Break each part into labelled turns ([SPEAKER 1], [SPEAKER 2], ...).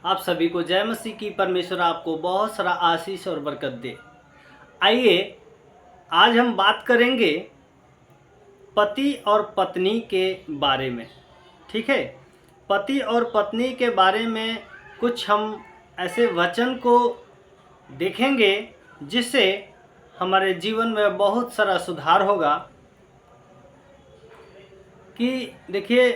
[SPEAKER 1] आप सभी को जय मसीह की। परमेश्वर आपको बहुत सारा आशीष और बरकत दे। आइए आज हम बात करेंगे पति और पत्नी के बारे में। ठीक है, पति और पत्नी के बारे में कुछ हम ऐसे वचन को देखेंगे जिससे हमारे जीवन में बहुत सारा सुधार होगा। कि देखिए,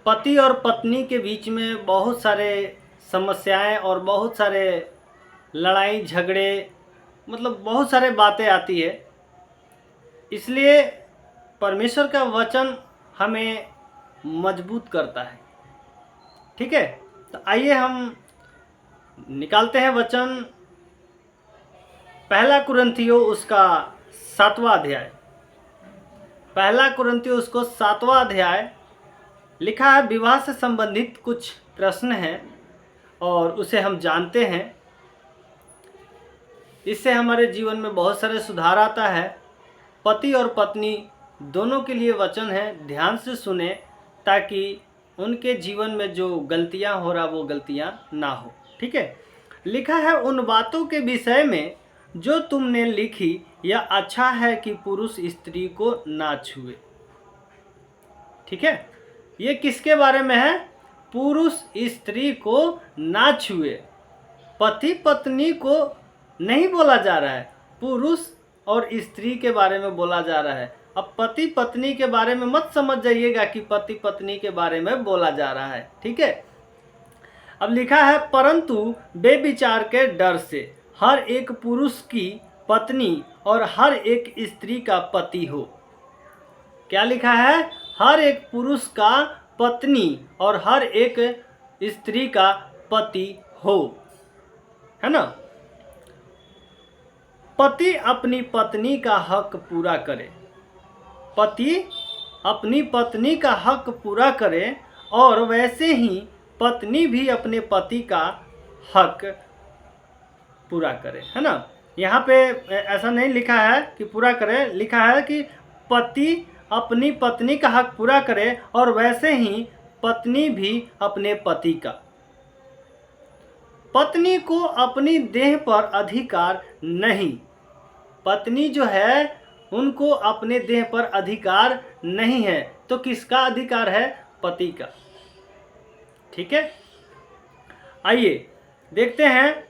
[SPEAKER 1] पति और पत्नी के बीच में बहुत सारे समस्याएं और बहुत सारे लड़ाई झगड़े, मतलब बहुत सारे बातें आती है। इसलिए परमेश्वर का वचन हमें मजबूत करता है। ठीक है, तो आइए हम निकालते हैं वचन। पहला कुरिन्थियों उसका 7वां अध्याय, पहला कुरिन्थियों उसको 7वां अध्याय लिखा है। विवाह से संबंधित कुछ प्रश्न हैं और उसे हम जानते हैं। इससे हमारे जीवन में बहुत सारे सुधार आता है। पति और पत्नी दोनों के लिए वचन है, ध्यान से सुने ताकि उनके जीवन में जो गलतियां हो रहा वो गलतियां ना हो। ठीक है, लिखा है, उन बातों के विषय में जो तुमने लिखी, यह अच्छा है कि पुरुष स्त्री को ना छुए। ठीक है, ये किसके बारे में है? पुरुष स्त्री को ना छुए। पति पत्नी को नहीं बोला जा रहा है, पुरुष और स्त्री के बारे में बोला जा रहा है। अब पति पत्नी के बारे में मत समझ जाइएगा कि पति पत्नी के बारे में बोला जा रहा है। ठीक है, अब लिखा है, परंतु बेविचार के डर से हर एक पुरुष की पत्नी और हर एक स्त्री का पति हो। क्या लिखा है? हर एक पुरुष का पत्नी और हर एक स्त्री का पति हो, है ना। पति अपनी पत्नी का हक पूरा करे, पति अपनी पत्नी का हक पूरा करे और वैसे ही पत्नी भी अपने पति का हक पूरा करे, है ना। यहाँ पे ऐसा नहीं लिखा है कि पूरा करे, लिखा है कि पति अपनी पत्नी का हक पूरा करे और वैसे ही पत्नी भी अपने पति का। पत्नी को अपनी देह पर अधिकार नहीं, पत्नी जो है उनको अपने देह पर अधिकार नहीं है। तो किसका अधिकार है? पति का। ठीक है, आइए देखते हैं।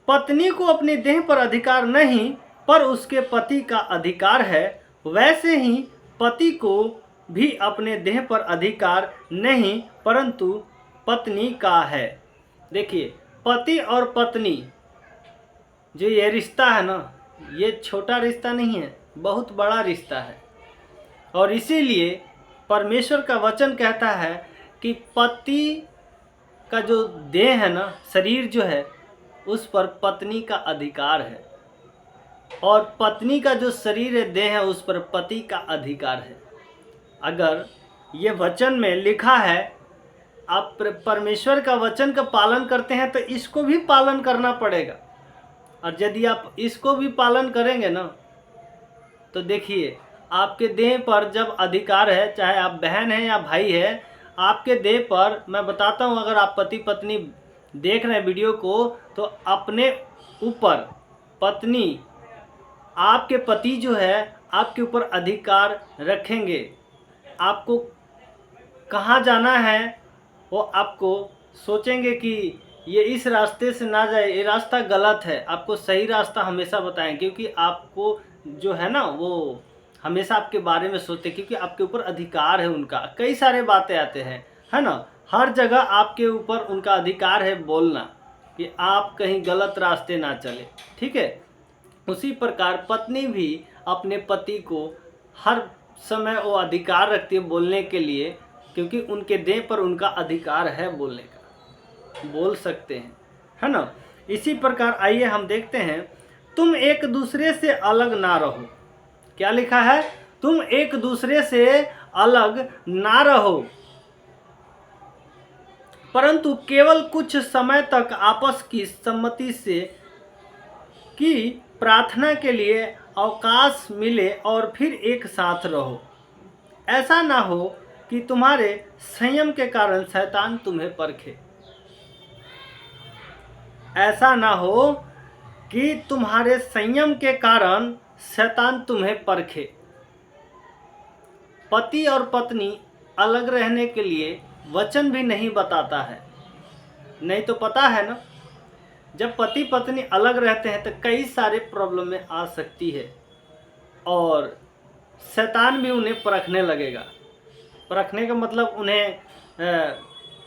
[SPEAKER 1] पत्नी को अपने देह पर अधिकार नहीं पर उसके पति का अधिकार है, वैसे ही पति को भी अपने देह पर अधिकार नहीं परंतु पत्नी का है। देखिए, पति और पत्नी जो ये रिश्ता है ना, ये छोटा रिश्ता नहीं है, बहुत बड़ा रिश्ता है। और इसीलिए परमेश्वर का वचन कहता है कि पति का जो देह है ना, शरीर जो है, उस पर पत्नी का अधिकार है और पत्नी का जो शरीर है, देह है, उस पर पति का अधिकार है। अगर ये वचन में लिखा है, आप परमेश्वर का वचन का पालन करते हैं तो इसको भी पालन करना पड़ेगा। और यदि आप इसको भी पालन करेंगे ना, तो देखिए आपके देह पर जब अधिकार है, चाहे आप बहन हैं या भाई है, आपके देह पर, मैं बताता हूँ, अगर आप पति पत्नी देख रहे हैं वीडियो को, तो अपने ऊपर पत्नी, आपके पति जो है आपके ऊपर अधिकार रखेंगे। आपको कहाँ जाना है वो आपको सोचेंगे कि ये इस रास्ते से ना जाए, ये रास्ता गलत है, आपको सही रास्ता हमेशा बताएं, क्योंकि आपको जो है ना वो हमेशा आपके बारे में सोचते, क्योंकि आपके ऊपर अधिकार है उनका। कई सारे बातें आते हैं, है ना, हर जगह आपके ऊपर उनका अधिकार है बोलना कि आप कहीं गलत रास्ते ना चले। ठीक है, उसी प्रकार पत्नी भी अपने पति को हर समय वो अधिकार रखती है बोलने के लिए, क्योंकि उनके देह पर उनका अधिकार है बोलने का, बोल सकते हैं, है ना। इसी प्रकार आइए हम देखते हैं, तुम एक दूसरे से अलग ना रहो। क्या लिखा है? तुम एक दूसरे से अलग ना रहो परंतु केवल कुछ समय तक आपस की सम्मति से की प्रार्थना के लिए अवकाश मिले और फिर एक साथ रहो। ऐसा ना हो कि तुम्हारे संयम के कारण शैतान तुम्हें परखे। ऐसा ना हो कि तुम्हारे संयम के कारण शैतान तुम्हें परखे। पति और पत्नी अलग रहने के लिए वचन भी नहीं बताता है, नहीं तो पता है ना, जब पति पत्नी अलग रहते हैं तो कई सारे प्रॉब्लम में आ सकती है और शैतान भी उन्हें परखने लगेगा। परखने का मतलब उन्हें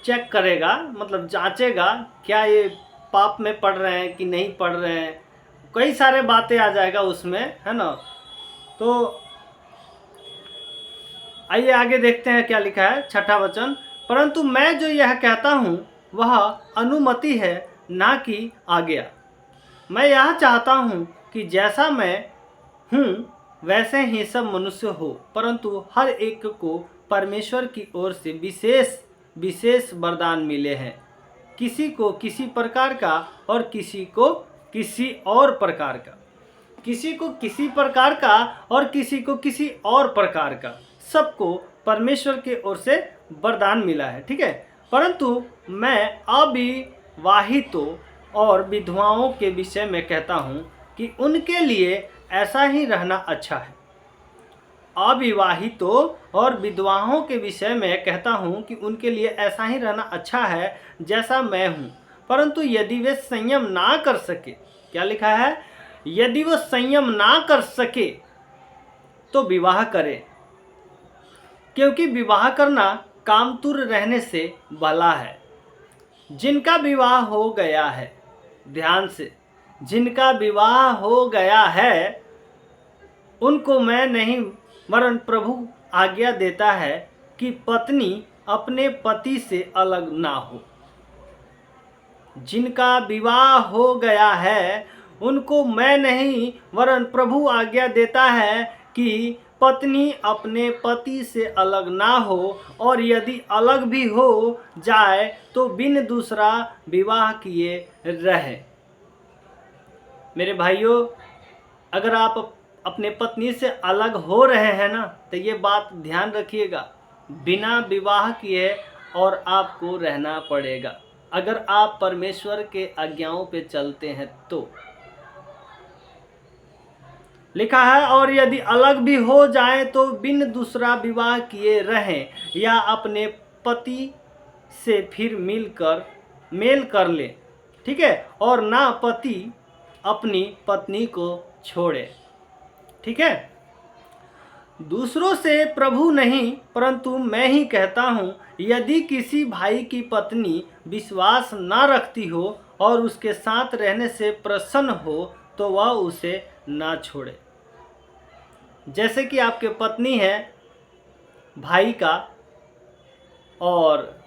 [SPEAKER 1] चेक करेगा, मतलब जांचेगा क्या ये पाप में पढ़ रहे हैं कि नहीं पढ़ रहे हैं, कई सारे बातें आ जाएगा उसमें, है ना। तो आइए आगे देखते हैं क्या लिखा है, छठा वचन। परंतु मैं जो यह कहता हूँ वह अनुमति है, ना कि आज्ञा। मैं यह चाहता हूँ कि जैसा मैं हूँ वैसे ही सब मनुष्य हो, परंतु हर एक को परमेश्वर की ओर से विशेष विशेष वरदान मिले हैं, किसी को किसी प्रकार का और किसी को किसी और प्रकार का, किसी को किसी प्रकार का और किसी को किसी और प्रकार का, सबको परमेश्वर के ओर से वरदान मिला है, ठीक है। परंतु मैं अविवाहितों और विधवाओं के विषय में कहता हूँ कि उनके लिए ऐसा ही रहना अच्छा है। अविवाहितों और विधवाओं के विषय में कहता हूँ कि उनके लिए ऐसा ही रहना अच्छा है जैसा मैं हूँ। परंतु यदि वे संयम ना कर सके, क्या लिखा है, यदि वो संयम ना कर सके तो विवाह करे, क्योंकि विवाह करना कामतुर रहने से भला है। जिनका विवाह हो गया है, ध्यान से, जिनका विवाह हो गया है उनको मैं नहीं वरन प्रभु आज्ञा देता है कि पत्नी अपने पति से अलग ना हो। जिनका विवाह हो गया है उनको मैं नहीं वरन प्रभु आज्ञा देता है कि पत्नी अपने पति से अलग ना हो, और यदि अलग भी हो जाए तो बिन दूसरा विवाह किए रहे। मेरे भाइयों, अगर आप अपने पत्नी से अलग हो रहे हैं ना, तो ये बात ध्यान रखिएगा, बिना विवाह किए और आपको रहना पड़ेगा, अगर आप परमेश्वर के आज्ञाओं पे चलते हैं तो। लिखा है, और यदि अलग भी हो जाए तो बिन दूसरा विवाह किए रहें, या अपने पति से फिर मेल कर ले, ठीक है, और ना पति अपनी पत्नी को छोड़े, ठीक है। दूसरों से प्रभु नहीं परंतु मैं ही कहता हूँ, यदि किसी भाई की पत्नी विश्वास ना रखती हो और उसके साथ रहने से प्रसन्न हो तो वह उसे ना छोड़े। जैसे कि आपके पत्नी है भाई का, और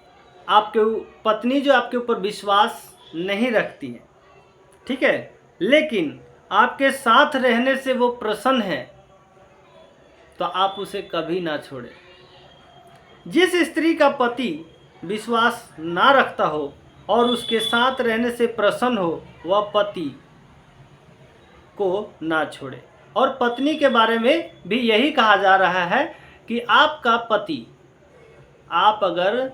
[SPEAKER 1] आपके पत्नी जो आपके ऊपर विश्वास नहीं रखती है, ठीक है, लेकिन आपके साथ रहने से वो प्रसन्न है, तो आप उसे कभी ना छोड़ें। जिस स्त्री का पति विश्वास ना रखता हो और उसके साथ रहने से प्रसन्न हो, वह पति को ना छोड़े। और पत्नी के बारे में भी यही कहा जा रहा है कि आपका पति, आप अगर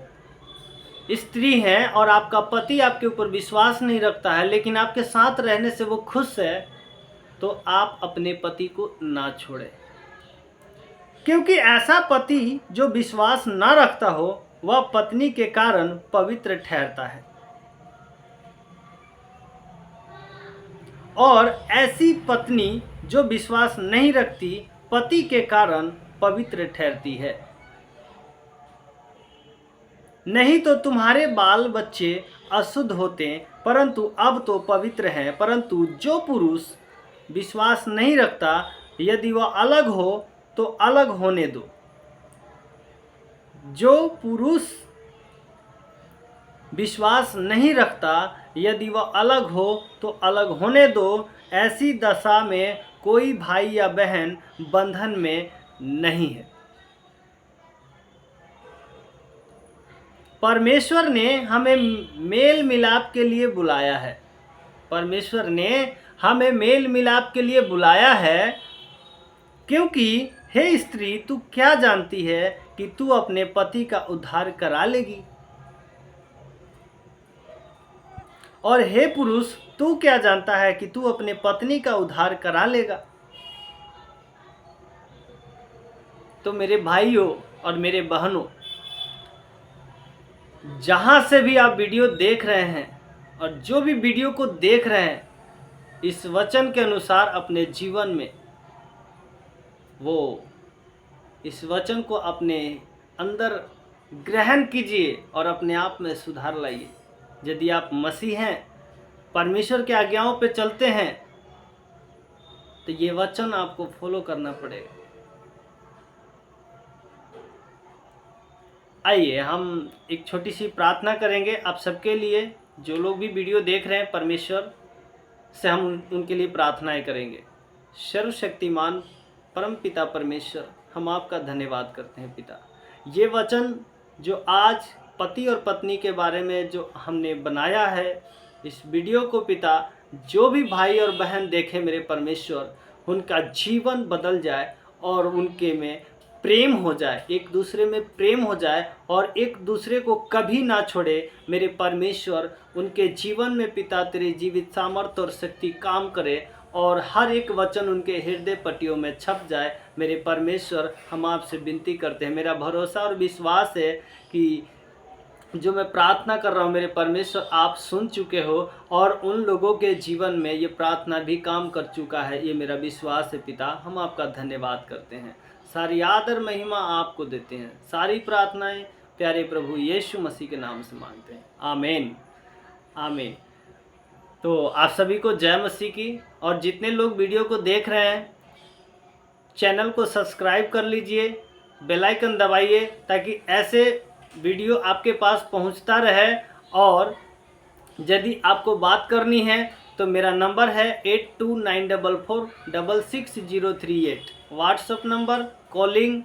[SPEAKER 1] स्त्री हैं और आपका पति आपके ऊपर विश्वास नहीं रखता है लेकिन आपके साथ रहने से वो खुश है, तो आप अपने पति को ना छोड़ें, क्योंकि ऐसा पति जो विश्वास ना रखता हो वह पत्नी के कारण पवित्र ठहरता है, और ऐसी पत्नी जो विश्वास नहीं रखती पति के कारण पवित्र ठहरती है। नहीं तो तुम्हारे बाल बच्चे अशुद्ध होते, परंतु अब तो पवित्र हैं। परंतु जो पुरुष विश्वास नहीं रखता, यदि वह अलग हो तो अलग होने दो। जो पुरुष विश्वास नहीं रखता, यदि वह अलग हो तो अलग होने दो। ऐसी दशा में कोई भाई या बहन बंधन में नहीं है। परमेश्वर ने हमें मेल मिलाप के लिए बुलाया है। परमेश्वर ने हमें मेल मिलाप के लिए बुलाया है, क्योंकि हे स्त्री, तू क्या जानती है कि तू अपने पति का उद्धार करा लेगी। और हे पुरुष, तू क्या जानता है कि तू अपने पत्नी का उद्धार करा लेगा। तो मेरे भाइयों और मेरे बहनों, जहां से भी आप वीडियो देख रहे हैं और जो भी वीडियो को देख रहे हैं, इस वचन के अनुसार अपने जीवन में इस वचन को अपने अंदर ग्रहण कीजिए और अपने आप में सुधार लाइए। यदि आप मसीह हैं, परमेश्वर की आज्ञाओं पे चलते हैं, तो ये वचन आपको फॉलो करना पड़ेगा। आइए हम एक छोटी सी प्रार्थना करेंगे आप सबके लिए। जो लोग भी वीडियो देख रहे हैं, परमेश्वर से हम उनके लिए प्रार्थनाएं करेंगे। सर्वशक्तिमान परम पिता परमेश्वर, हम आपका धन्यवाद करते हैं पिता। ये वचन जो आज पति और पत्नी के बारे में जो हमने बनाया है, इस वीडियो को पिता जो भी भाई और बहन देखें मेरे परमेश्वर, उनका जीवन बदल जाए और उनके में प्रेम हो जाए, एक दूसरे में प्रेम हो जाए और एक दूसरे को कभी ना छोड़े मेरे परमेश्वर। उनके जीवन में पिता तेरी जीवित सामर्थ्य और शक्ति काम करे और हर एक वचन उनके हृदय पट्टियों में छप जाए मेरे परमेश्वर। हम आपसे विनती करते हैं, मेरा भरोसा और विश्वास है कि जो मैं प्रार्थना कर रहा हूँ मेरे परमेश्वर, आप सुन चुके हो और उन लोगों के जीवन में ये प्रार्थना भी काम कर चुका है, ये मेरा विश्वास है पिता। हम आपका धन्यवाद करते हैं, सारी आदर महिमा आपको देते हैं। सारी प्रार्थनाएं प्यारे प्रभु यीशु मसीह के नाम से मांगते हैं, आमीन आमीन। तो आप सभी को जय मसीह की। और जितने लोग वीडियो को देख रहे हैं, चैनल को सब्सक्राइब कर लीजिए, बेल आइकन दबाइए ताकि ऐसे वीडियो आपके पास पहुंचता रहे। और यदि आपको बात करनी है तो मेरा नंबर है 8294466038। व्हाट्सएप नंबर, कॉलिंग,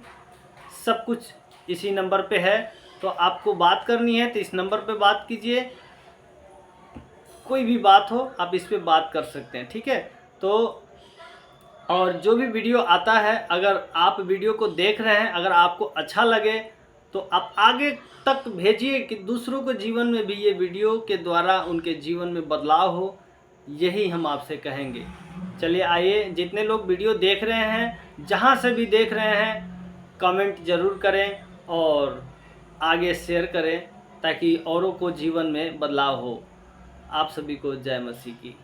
[SPEAKER 1] सब कुछ इसी नंबर पे है। तो आपको बात करनी है तो इस नंबर पे बात कीजिए, कोई भी बात हो आप इस पे बात कर सकते हैं, ठीक है। तो और जो भी वीडियो आता है, अगर आप वीडियो को देख रहे हैं, अगर आपको अच्छा लगे तो आप आगे तक भेजिए कि दूसरों के जीवन में भी ये वीडियो के द्वारा उनके जीवन में बदलाव हो, यही हम आपसे कहेंगे। चलिए आइए, जितने लोग वीडियो देख रहे हैं, जहाँ से भी देख रहे हैं, कमेंट ज़रूर करें और आगे शेयर करें ताकि औरों को जीवन में बदलाव हो। आप सभी को जय मसीह की।